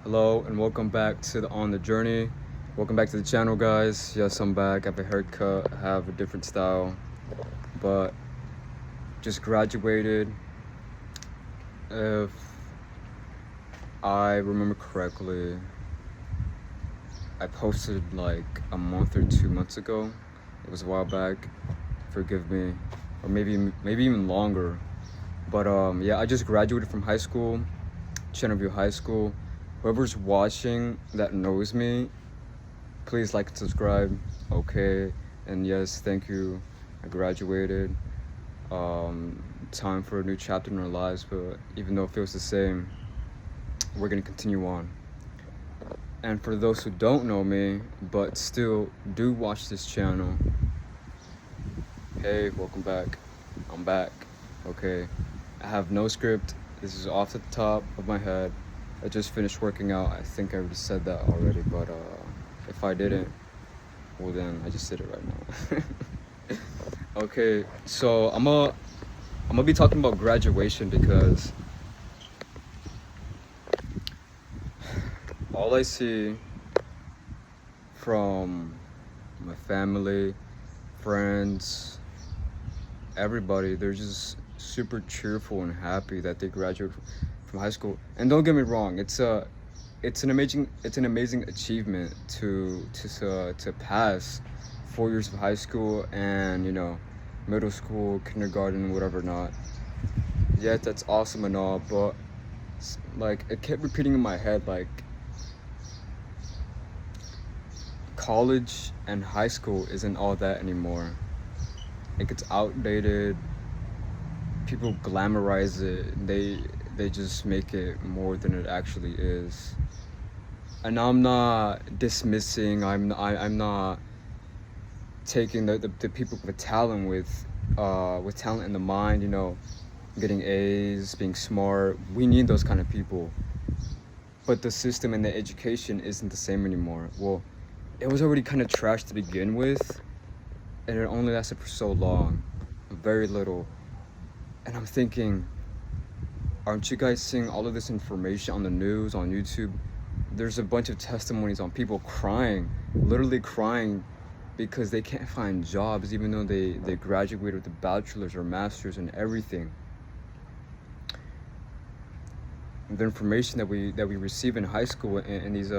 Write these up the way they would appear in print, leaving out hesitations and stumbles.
Hello and welcome back to the On the Journey. Welcome back to the channel, guys. Yes, I'm back. I have a haircut, I have a different style, but just graduated. If I remember correctly, I posted like a month or 2 months ago. It was a while back. Forgive me, or maybe even longer. But yeah, I just graduated from high school, Channelview High School. Whoever's watching that knows me, please like and subscribe. Okay, and yes, thank you. I graduated. Time for a new chapter in our lives, but even though it feels the same, we're gonna continue on. And for those who don't know me but still do watch this channel, hey, welcome back. I'm back. Okay, I have no script. This is off the top of my head. I just finished working out. I think I already said that already, but if I didn't, well then I just did it right now. Okay, so I'm gonna be talking about graduation because all I see from my family, friends, everybody, they're just super cheerful and happy that they graduate from high school. And don't get me wrong, it's an amazing achievement to pass 4 years of high school and middle school, kindergarten, whatever not. Yeah, that's awesome and all, but like it kept repeating in my head, like college and high school isn't all that anymore. Like it's outdated. People glamorize it. They just make it more than it actually is. And I'm not dismissing. I'm not taking the people with talent with talent in the mind. Getting A's, being smart. We need those kind of people. But the system and the education isn't the same anymore. Well, it was already kind of trash to begin with, and it only lasted for so long, very little. And I'm thinking, aren't you guys seeing all of this information on the news, on YouTube? There's a bunch of testimonies on people crying, literally crying, because they can't find jobs even though they graduated with a bachelor's or master's and everything. The information that we receive in high school in these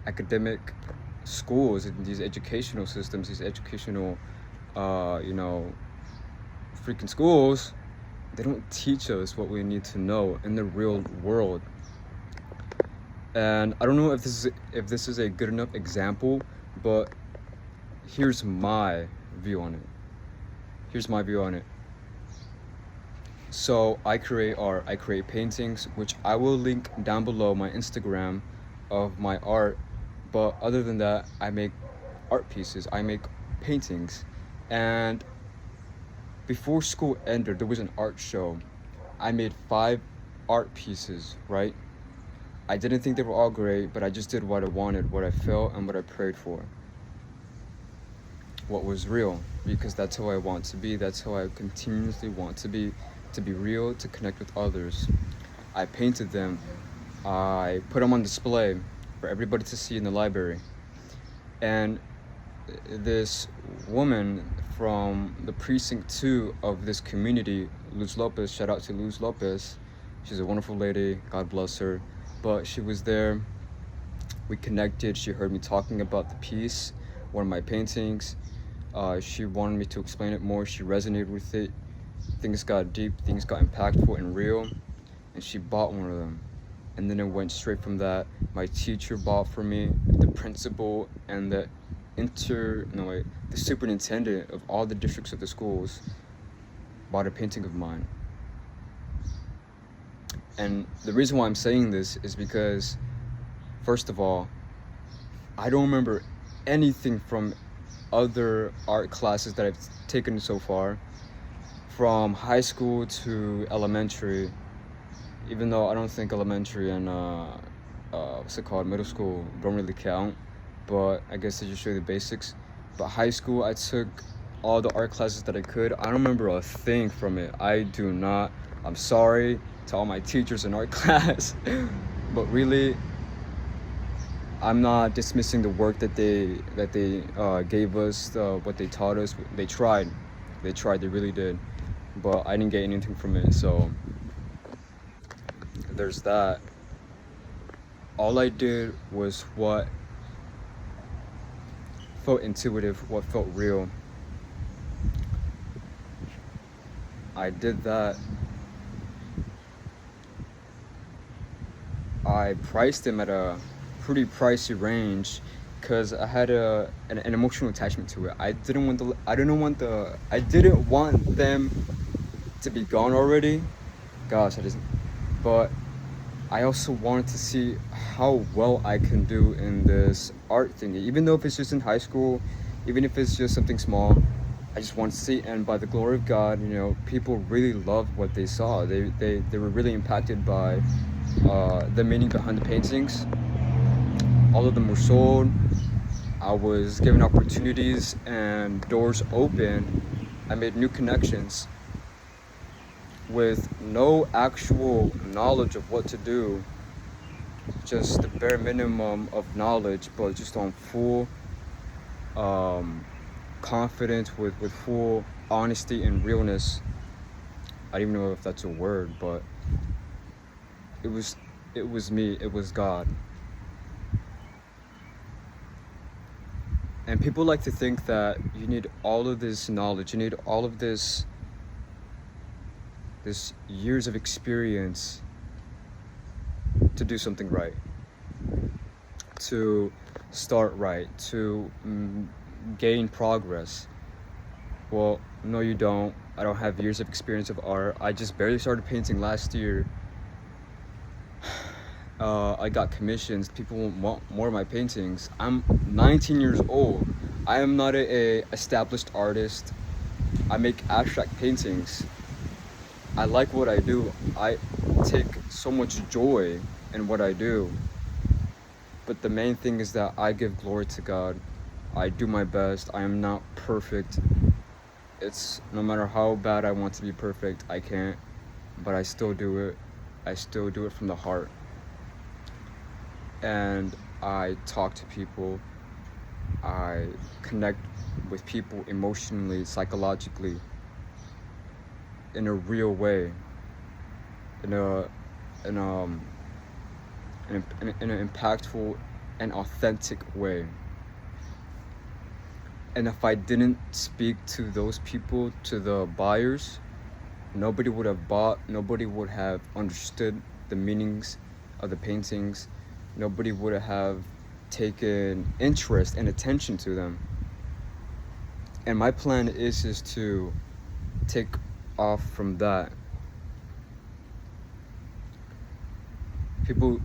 academic schools, in these educational systems, these educational freaking schools, they don't teach us what we need to know in the real world. And I don't know if this is a good enough example, but here's my view on it. So I create art, I create paintings, which I will link down below my Instagram of my art. But other than that, I make art pieces, I make paintings. And before school ended, there was an art show. I made 5 art pieces, right? I didn't think they were all great, but I just did what I wanted, what I felt, and what I prayed for. What was real, because that's how I want to be. That's how I continuously want to be real, to connect with others. I painted them. I put them on display for everybody to see in the library. And this woman from the precinct 2 of this community, Luz Lopez, shout out to Luz Lopez. She's a wonderful lady, God bless her. But she was there, we connected, she heard me talking about the piece, one of my paintings. She wanted me to explain it more, she resonated with it. Things got deep, things got impactful and real, and she bought one of them. And then it went straight from that. My teacher bought for me, the principal and the superintendent of all the districts of the schools bought a painting of mine. And the reason why I'm saying this is because, first of all, I don't remember anything from other art classes that I've taken so far, from high school to elementary, even though I don't think elementary and middle school don't really count, but I guess they just show you the basics. But high school, I took all the art classes that I could. I don't remember a thing from it. I do not. I'm sorry to all my teachers in art class, but really, I'm not dismissing the work that they gave us, what they taught us. They tried, they really did, but I didn't get anything from it. So there's that. All I did was what felt intuitive, what felt real. I did that. I priced them at a pretty pricey range because I had an emotional attachment to it. I didn't want them to be gone already. Gosh, I just, but I also wanted to see how well I can do in this art thing, even though if it's just in high school, even if it's just something small. I just want to see, and by the glory of God, people really loved what they saw. They were really impacted by the meaning behind the paintings. All of them were sold. I was given opportunities and doors open. I made new connections with no actual knowledge of what to do, just the bare minimum of knowledge, but just on full confidence, with full honesty and realness. I don't even know if that's a word, but it was me, it was God. And people like to think that you need all of this knowledge, you need all of this years of experience to do something right, to start right, to gain progress. Well, no, you don't. I don't have years of experience of art. I just barely started painting last year. I got commissions. People want more of my paintings. I'm 19 years old. I am not a established artist. I make abstract paintings. I like what I do. I take so much joy in what I do. But the main thing is that I give glory to God. I do my best. I am not perfect. It's no matter how bad I want to be perfect, I can't. But I still do it. I still do it from the heart. And I talk to people. I connect with people emotionally, psychologically, in a real way, in an impactful and authentic way. And if I didn't speak to those people, to the buyers, nobody would have bought, nobody would have understood the meanings of the paintings, nobody would have taken interest and attention to them. And my plan is just to take off from that. People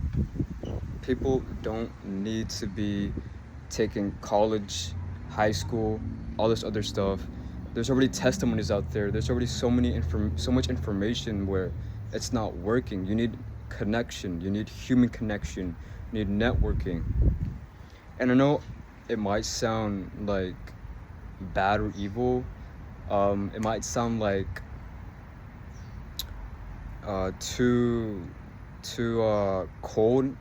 don't need to be taking college, high school, all this other stuff. There's already testimonies out there. There's already so much information where it's not working. You need connection. You need human connection. You need networking. And I know it might sound like bad or evil. It might sound like too cold.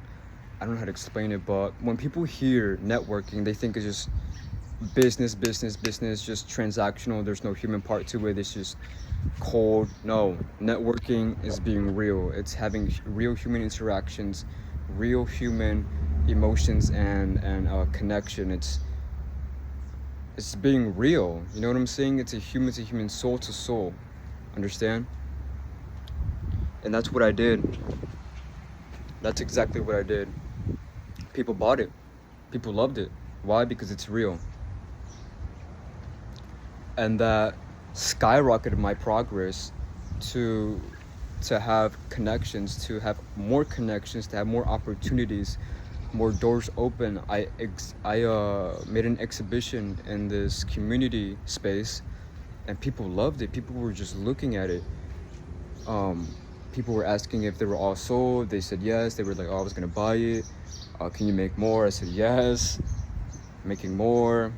I don't know how to explain it, but when people hear networking, they think it's just business, just transactional. There's no human part to it. It's just cold. No, networking is being real. It's having real human interactions, real human emotions and connection. It's being real. You know what I'm saying? It's a human, soul to soul. Understand? And that's what I did. That's exactly what I did. People bought it. People loved it. Why? Because it's real. And that skyrocketed my progress to have connections, to have more connections, to have more opportunities, more doors open. I made an exhibition in this community space, and people loved it. People were just looking at it. People were asking if they were all sold. They said yes. They were like, oh, I was gonna buy it. Can you make more? I said yes. Making more.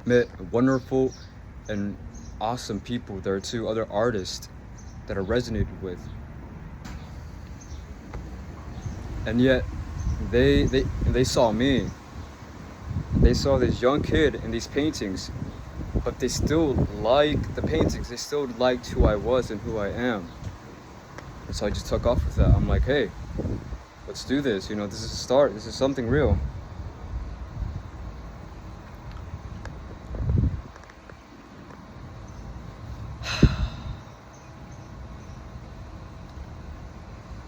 Met wonderful and awesome people. There are 2 other artists that I resonated with. And yet, They saw me. They saw this young kid in these paintings, but they still like the paintings. They still liked who I was and who I am. And so I just took off with that. I'm like, hey, let's do this. You know, this is a start. This is something real.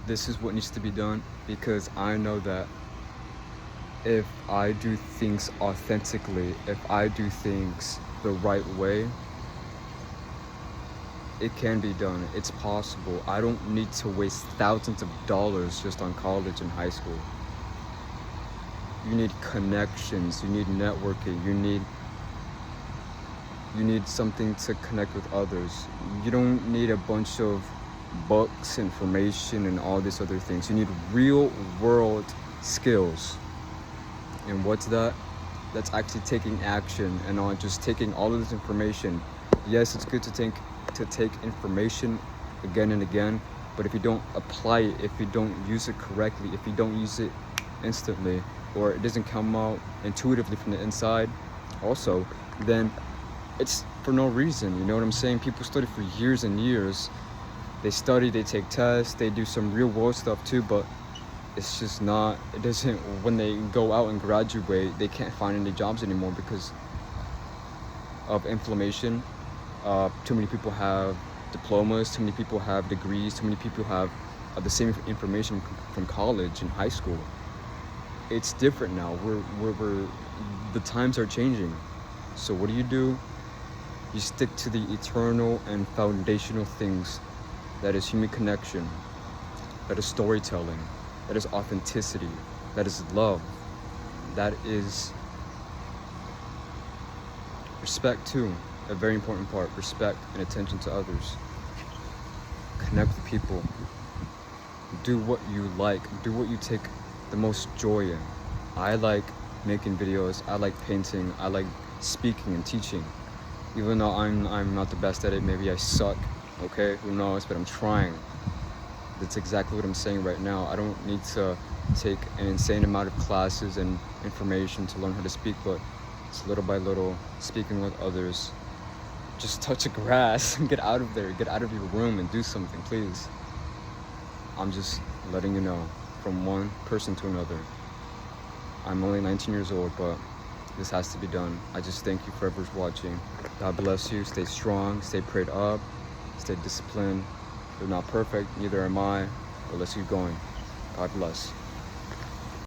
This is what needs to be done, because I know that if I do things authentically, if I do things the right way, it can be done. It's possible. I don't need to waste thousands of dollars just on college and high school. You need connections, you need networking, you need something to connect with others. You don't need a bunch of books, information, and all these other things. You need real world skills. And what's that? That's actually taking action and not just taking all of this information. Yes, it's good to take information again and again, but if you don't apply it, if you don't use it correctly, if you don't use it instantly, or it doesn't come out intuitively from the inside also, then it's for no reason. You know what I'm saying? People study for years and years. They study, they take tests, they do some real world stuff too, but it's just not, it doesn't, when they go out and graduate, they can't find any jobs anymore because of inflammation. Too many people have diplomas, too many people have degrees, too many people have the same information from college and high school. It's different now. The times are changing. So what do? You stick to the eternal and foundational things. That is human connection. That is storytelling. That is authenticity. That is love. That is respect too. A very important part. Respect and attention to others. Connect with people. Do what you like. Do what you take the most joy in. I like making videos. I like painting. I like speaking and teaching. Even though I'm not the best at it, maybe I suck. Okay, who knows? But I'm trying. That's exactly what I'm saying right now. I don't need to take an insane amount of classes and information to learn how to speak, but it's little by little, speaking with others. Just touch the grass and get out of there. Get out of your room and do something, please. I'm just letting you know, from one person to another. I'm only 19 years old, but this has to be done. I just thank you for whoever's watching. God bless you. Stay strong. Stay prayed up. Stay disciplined. You're not perfect, neither am I, but let's keep going. God bless.